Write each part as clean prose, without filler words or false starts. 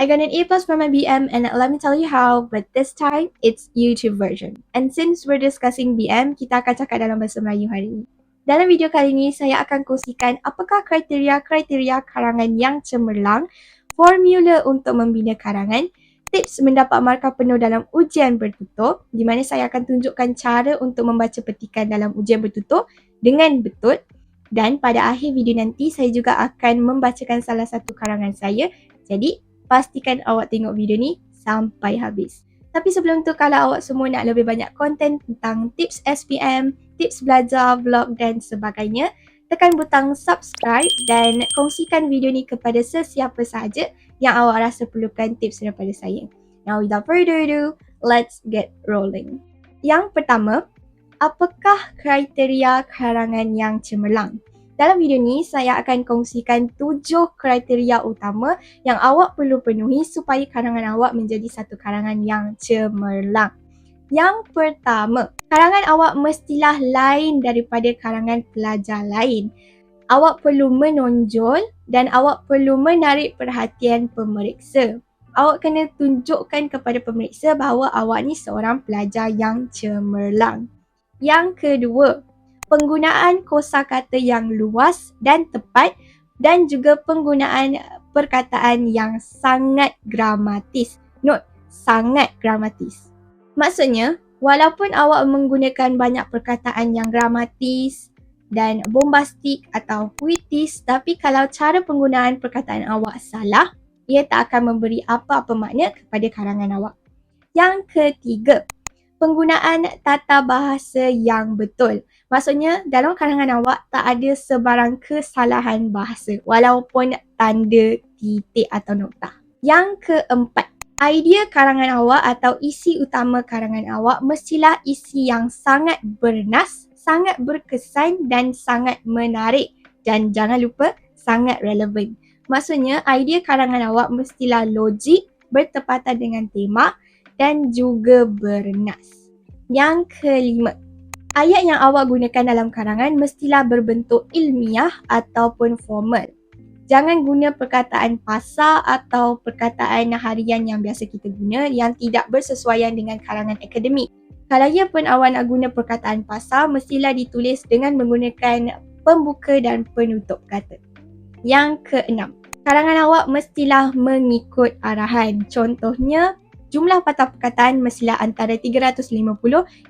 I got an A plus for my BM and let me tell you how, but this time it's YouTube version. And since we're discussing BM, kita akan cakap dalam bahasa Melayu hari ini. Dalam video kali ini, saya akan kongsikan apakah kriteria-kriteria karangan yang cemerlang, formula untuk membina karangan, tips mendapat markah penuh dalam ujian bertutur, di mana saya akan tunjukkan cara untuk membaca petikan dalam ujian bertutur dengan betul. Dan pada akhir video nanti, saya juga akan membacakan salah satu karangan saya. Jadi, pastikan awak tengok video ni sampai habis. Tapi sebelum tu, kalau awak semua nak lebih banyak konten tentang tips SPM, tips belajar, vlog dan sebagainya, tekan butang subscribe dan kongsikan video ni kepada sesiapa sahaja yang awak rasa perlukan tips daripada saya. Now without further ado, let's get rolling. Yang pertama, apakah kriteria karangan yang cemerlang? Dalam video ni, saya akan kongsikan 7 kriteria utama yang awak perlu penuhi supaya karangan awak menjadi satu karangan yang cemerlang. Yang pertama, karangan awak mestilah lain daripada karangan pelajar lain. Awak perlu menonjol dan awak perlu menarik perhatian pemeriksa. Awak kena tunjukkan kepada pemeriksa bahawa awak ni seorang pelajar yang cemerlang. Yang kedua, penggunaan kosakata yang luas dan tepat dan juga penggunaan perkataan yang sangat gramatis. Note, sangat gramatis. Maksudnya, walaupun awak menggunakan banyak perkataan yang gramatis dan bombastik atau puitis, tapi kalau cara penggunaan perkataan awak salah, ia tak akan memberi apa-apa makna kepada karangan awak. Yang ketiga, penggunaan tata bahasa yang betul. Maksudnya, dalam karangan awak tak ada sebarang kesalahan bahasa walaupun tanda titik atau nokta. Yang keempat, idea karangan awak atau isi utama karangan awak mestilah isi yang sangat bernas, sangat berkesan dan sangat menarik. Dan jangan lupa, sangat relevan. Maksudnya, idea karangan awak mestilah logik, bertepatan dengan tema dan juga bernas. Yang kelima, ayat yang awak gunakan dalam karangan mestilah berbentuk ilmiah ataupun formal. Jangan guna perkataan pasar atau perkataan harian yang biasa kita guna yang tidak bersesuaian dengan karangan akademik. Kalau ia pun awak nak guna perkataan pasar, mestilah ditulis dengan menggunakan pembuka dan penutup kata. Yang keenam, karangan awak mestilah mengikut arahan. Contohnya, jumlah patah perkataan mestilah antara 350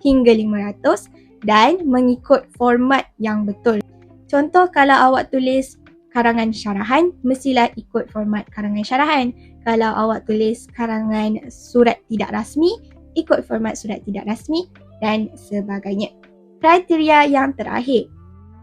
hingga 500 dan mengikut format yang betul. Contoh, kalau awak tulis karangan syarahan, mestilah ikut format karangan syarahan. Kalau awak tulis karangan surat tidak rasmi, ikut format surat tidak rasmi dan sebagainya. Kriteria yang terakhir,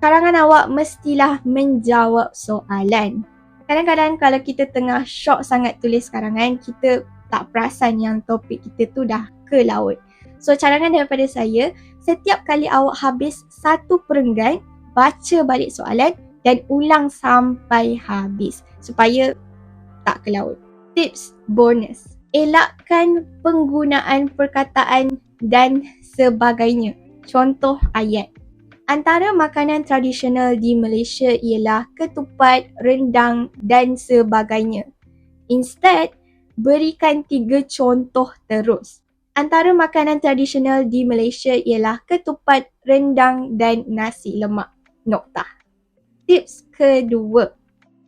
karangan awak mestilah menjawab soalan. Kadang-kadang kalau kita tengah syok sangat tulis karangan, kita tak perasan yang topik kita tu dah ke laut. So, cadangan daripada saya, setiap kali awak habis satu perenggan, baca balik soalan dan ulang sampai habis supaya tak ke laut. Tips bonus, elakkan penggunaan perkataan dan sebagainya. Contoh ayat. Antara makanan tradisional di Malaysia ialah ketupat, rendang dan sebagainya. Instead, berikan 3 contoh terus. Antara makanan tradisional di Malaysia ialah ketupat, rendang dan nasi lemak. Noktah. Tips kedua.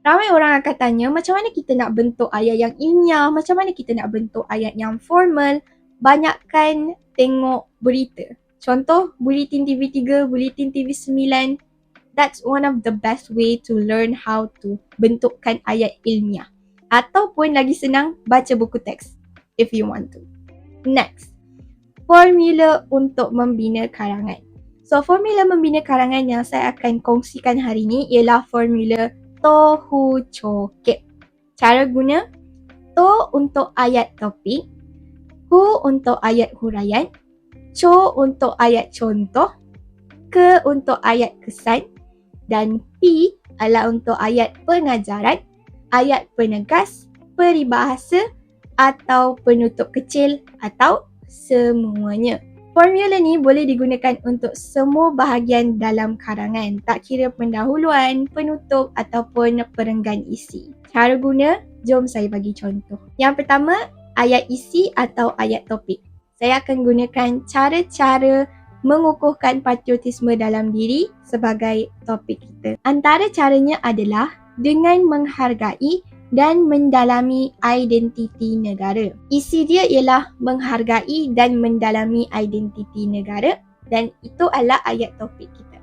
Ramai orang akan tanya macam mana kita nak bentuk ayat yang ilmiah, macam mana kita nak bentuk ayat yang formal. Banyakkan tengok berita. Contoh, Buletin TV3, Buletin TV9. That's one of the best way to learn how to bentukkan ayat ilmiah. Ataupun lagi senang, baca buku teks if you want to. Next, formula untuk membina karangan. So, formula membina karangan yang saya akan kongsikan hari ini ialah formula Tohu Cokep. Cara guna, To untuk ayat topik, Hu untuk ayat huraian, Co untuk ayat contoh, Ke untuk ayat kesan dan P adalah untuk ayat pengajaran, ayat penegas, peribahasa atau penutup kecil atau semuanya. Formula ni boleh digunakan untuk semua bahagian dalam karangan, tak kira pendahuluan, penutup ataupun perenggan isi. Cara guna, jom saya bagi contoh. Yang pertama, ayat isi atau ayat topik. Saya akan gunakan cara-cara mengukuhkan patriotisme dalam diri sebagai topik kita. Antara caranya adalah dengan menghargai dan mendalami identiti negara. Isi dia ialah menghargai dan mendalami identiti negara dan itu adalah ayat topik kita.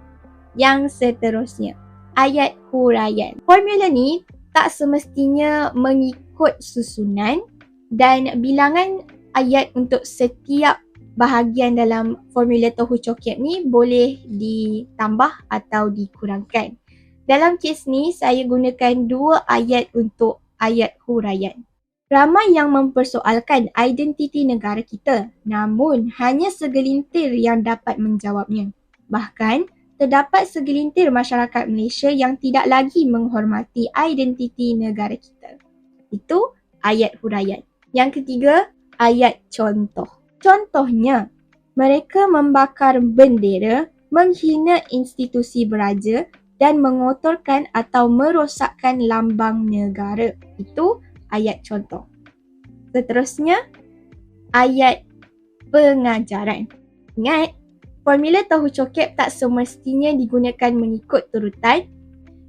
Yang seterusnya, ayat huraian. Formula ni tak semestinya mengikut susunan dan bilangan ayat untuk setiap bahagian dalam formula Tohu Cokiat ni boleh ditambah atau dikurangkan. Dalam kes ni, saya gunakan 2 ayat untuk ayat huraian. Ramai yang mempersoalkan identiti negara kita, namun hanya segelintir yang dapat menjawabnya. Bahkan, terdapat segelintir masyarakat Malaysia yang tidak lagi menghormati identiti negara kita. Itu ayat huraian. Yang ketiga, ayat contoh. Contohnya, mereka membakar bendera, menghina institusi beraja dan mengotorkan atau merosakkan lambang negara. Itu ayat contoh. Seterusnya, ayat pengajaran. Ingat, formula Tohu Cokiat tak semestinya digunakan mengikut turutan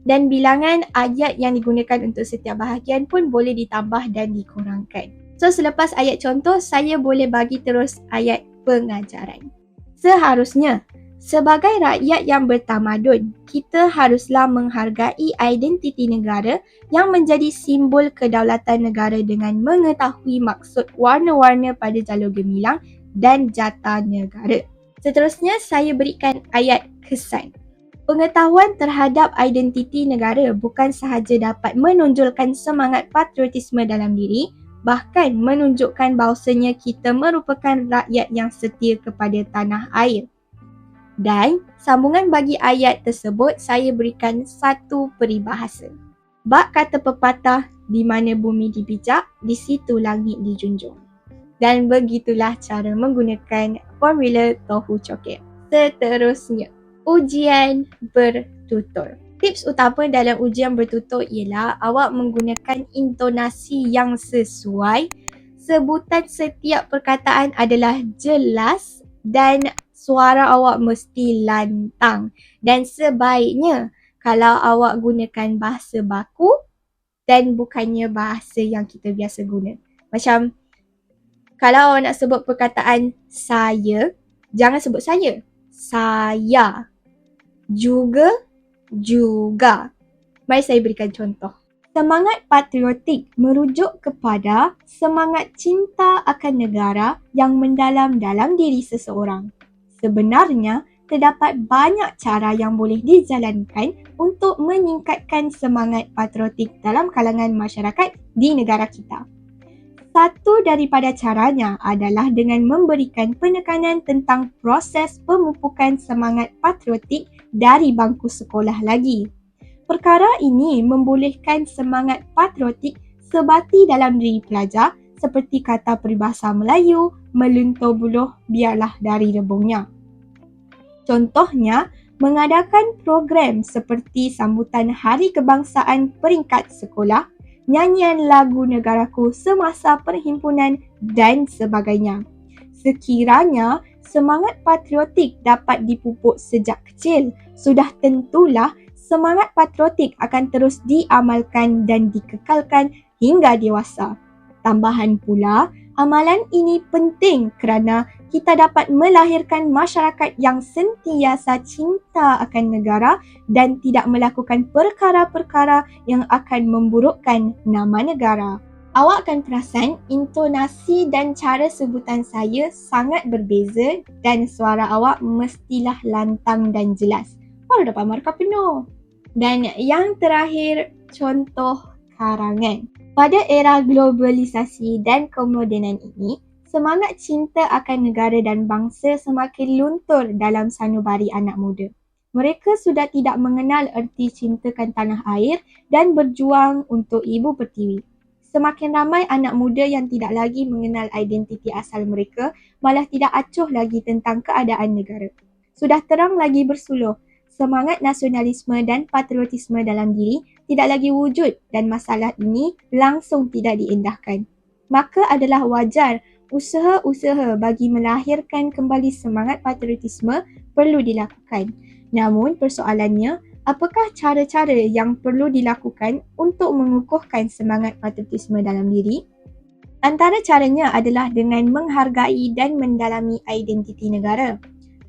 dan bilangan ayat yang digunakan untuk setiap bahagian pun boleh ditambah dan dikurangkan. So, selepas ayat contoh, saya boleh bagi terus ayat pengajaran. Seharusnya, sebagai rakyat yang bertamadun, kita haruslah menghargai identiti negara yang menjadi simbol kedaulatan negara dengan mengetahui maksud warna-warna pada jalur gemilang dan jata negara. Seterusnya, saya berikan ayat kesan. Pengetahuan terhadap identiti negara bukan sahaja dapat menonjolkan semangat patriotisme dalam diri, bahkan menunjukkan bahawasanya kita merupakan rakyat yang setia kepada tanah air. Dan sambungan bagi ayat tersebut saya berikan satu peribahasa. Bak kata pepatah, di mana bumi dipijak, di situ langit dijunjung. Dan begitulah cara menggunakan formula Tohu Cokiat. Seterusnya, ujian bertutur. Tips utama dalam ujian bertutur ialah awak menggunakan intonasi yang sesuai, sebutan setiap perkataan adalah jelas dan suara awak mesti lantang. Dan sebaiknya kalau awak gunakan bahasa baku dan bukannya bahasa yang kita biasa guna. Macam kalau awak nak sebut perkataan saya, jangan sebut saya. Saya. Juga. Mari saya berikan contoh. Semangat patriotik merujuk kepada semangat cinta akan negara yang mendalam dalam diri seseorang. Sebenarnya, terdapat banyak cara yang boleh dijalankan untuk meningkatkan semangat patriotik dalam kalangan masyarakat di negara kita. Satu daripada caranya adalah dengan memberikan penekanan tentang proses pemupukan semangat patriotik dari bangku sekolah lagi. Perkara ini membolehkan semangat patriotik sebati dalam diri pelajar seperti kata peribahasa Melayu, meluntur buluh biarlah dari rebungnya. Contohnya, mengadakan program seperti sambutan Hari Kebangsaan peringkat sekolah, nyanyian lagu negaraku semasa perhimpunan dan sebagainya. Sekiranya semangat patriotik dapat dipupuk sejak kecil, sudah tentulah semangat patriotik akan terus diamalkan dan dikekalkan hingga dewasa. Tambahan pula, amalan ini penting kerana kita dapat melahirkan masyarakat yang sentiasa cinta akan negara dan tidak melakukan perkara-perkara yang akan memburukkan nama negara. Awak akan perasan intonasi dan cara sebutan saya sangat berbeza dan suara awak mestilah lantang dan jelas. Baru dapat markah penuh. Dan yang terakhir, contoh karangan. Pada era globalisasi dan kemodenan ini, semangat cinta akan negara dan bangsa semakin luntur dalam sanubari anak muda. Mereka sudah tidak mengenal erti cintakan tanah air dan berjuang untuk ibu pertiwi. Semakin ramai anak muda yang tidak lagi mengenal identiti asal mereka, malah tidak acuh lagi tentang keadaan negara. Sudah terang lagi bersuluh, semangat nasionalisme dan patriotisme dalam diri tidak lagi wujud dan masalah ini langsung tidak diindahkan. Maka adalah wajar usaha-usaha bagi melahirkan kembali semangat patriotisme perlu dilakukan. Namun persoalannya, apakah cara-cara yang perlu dilakukan untuk mengukuhkan semangat patriotisme dalam diri? Antara caranya adalah dengan menghargai dan mendalami identiti negara.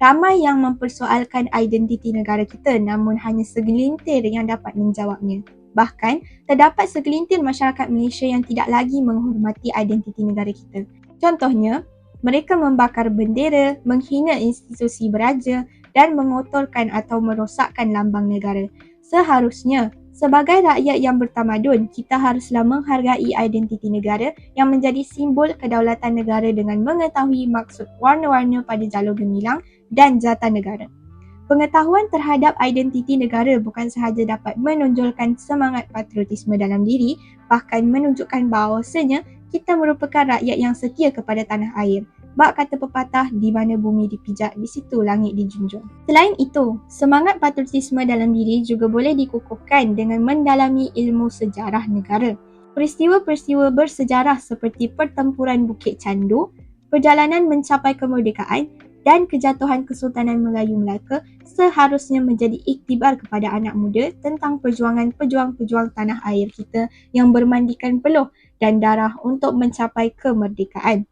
Ramai yang mempersoalkan identiti negara kita namun hanya segelintir yang dapat menjawabnya. Bahkan, terdapat segelintir masyarakat Malaysia yang tidak lagi menghormati identiti negara kita. Contohnya, mereka membakar bendera, menghina institusi beraja dan mengotorkan atau merosakkan lambang negara. Seharusnya, sebagai rakyat yang bertamadun, kita haruslah menghargai identiti negara yang menjadi simbol kedaulatan negara dengan mengetahui maksud warna-warna pada jalur gemilang dan jata negara. Pengetahuan terhadap identiti negara bukan sahaja dapat menonjolkan semangat patriotisme dalam diri, bahkan menunjukkan bahawasanya kita merupakan rakyat yang setia kepada tanah air. Bak kata pepatah, di mana bumi dipijak, di situ langit dijunjung. Selain itu, semangat patriotisme dalam diri juga boleh dikukuhkan dengan mendalami ilmu sejarah negara. Peristiwa-peristiwa bersejarah seperti pertempuran Bukit Candu, perjalanan mencapai kemerdekaan dan kejatuhan Kesultanan Melayu Melaka seharusnya menjadi iktibar kepada anak muda tentang perjuangan pejuang-pejuang tanah air kita yang bermandikan peluh dan darah untuk mencapai kemerdekaan.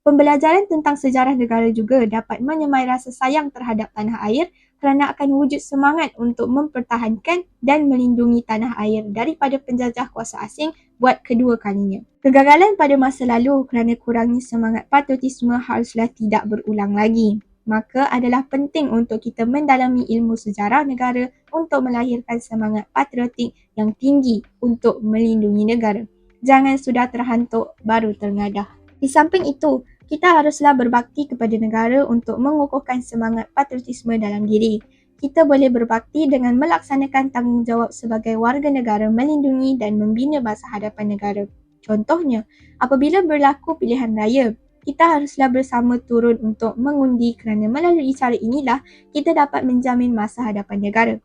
Pembelajaran tentang sejarah negara juga dapat menyemai rasa sayang terhadap tanah air kerana akan wujud semangat untuk mempertahankan dan melindungi tanah air daripada penjajah kuasa asing buat kedua kalinya. Kegagalan pada masa lalu kerana kurangnya semangat patriotisme haruslah tidak berulang lagi. Maka adalah penting untuk kita mendalami ilmu sejarah negara untuk melahirkan semangat patriotik yang tinggi untuk melindungi negara. Jangan sudah terhantuk baru tengadah. Di samping itu, kita haruslah berbakti kepada negara untuk mengukuhkan semangat patriotisme dalam diri. Kita boleh berbakti dengan melaksanakan tanggungjawab sebagai warga negara melindungi dan membina masa hadapan negara. Contohnya, apabila berlaku pilihan raya, kita haruslah bersama turun untuk mengundi kerana melalui cara inilah kita dapat menjamin masa hadapan negara.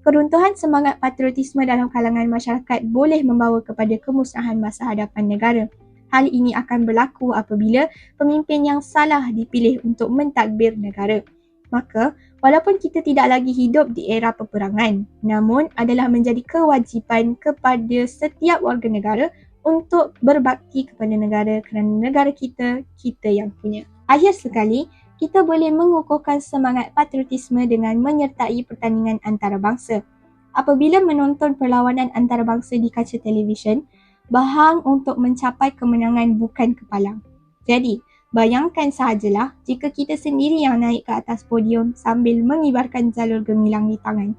Keruntuhan semangat patriotisme dalam kalangan masyarakat boleh membawa kepada kemusnahan masa hadapan negara. Hal ini akan berlaku apabila pemimpin yang salah dipilih untuk mentadbir negara. Maka, walaupun kita tidak lagi hidup di era peperangan, namun adalah menjadi kewajipan kepada setiap warga negara untuk berbakti kepada negara kerana negara kita, kita yang punya. Akhir sekali, kita boleh mengukuhkan semangat patriotisme dengan menyertai pertandingan antarabangsa. Apabila menonton perlawanan antarabangsa di kaca televisyen, bahang untuk mencapai kemenangan bukan kepalang. Jadi, bayangkan sahajalah jika kita sendiri yang naik ke atas podium sambil mengibarkan jalur gemilang di tangan.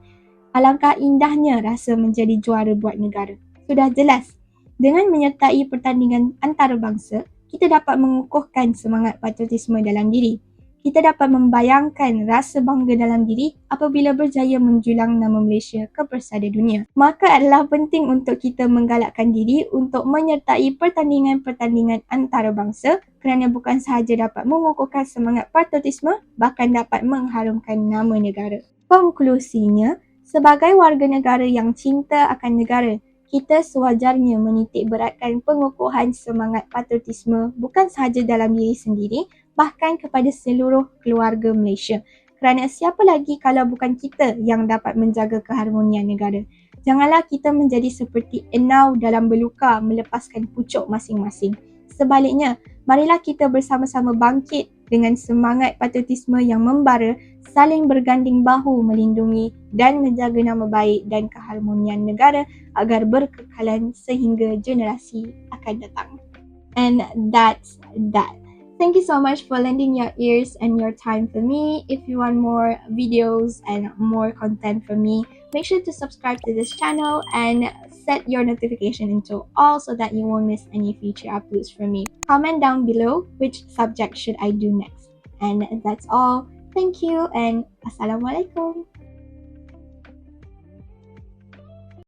Alangkah indahnya rasa menjadi juara buat negara. Sudah jelas, dengan menyertai pertandingan antarabangsa, kita dapat mengukuhkan semangat patriotisme dalam diri. Kita dapat membayangkan rasa bangga dalam diri apabila berjaya menjulang nama Malaysia ke persada dunia. Maka adalah penting untuk kita menggalakkan diri untuk menyertai pertandingan-pertandingan antarabangsa kerana bukan sahaja dapat mengukuhkan semangat patriotisme, bahkan dapat mengharumkan nama negara. Konklusinya, sebagai warga negara yang cinta akan negara, kita sewajarnya menitik beratkan pengukuhan semangat patriotisme bukan sahaja dalam diri sendiri, bahkan kepada seluruh keluarga Malaysia. Kerana siapa lagi kalau bukan kita yang dapat menjaga keharmonian negara. Janganlah kita menjadi seperti enau dalam beluka melepaskan pucuk masing-masing. Sebaliknya, marilah kita bersama-sama bangkit dengan semangat patriotisme yang membara, saling berganding bahu melindungi dan menjaga nama baik dan keharmonian negara agar berkekalan sehingga generasi akan datang. And that's that. Thank you so much for lending your ears and your time for me. If you want more videos and more content from me, make sure to subscribe to this channel and set your notification into all so that you won't miss any future uploads from me. Comment down below which subject should I do next. And that's all. Thank you and Assalamualaikum.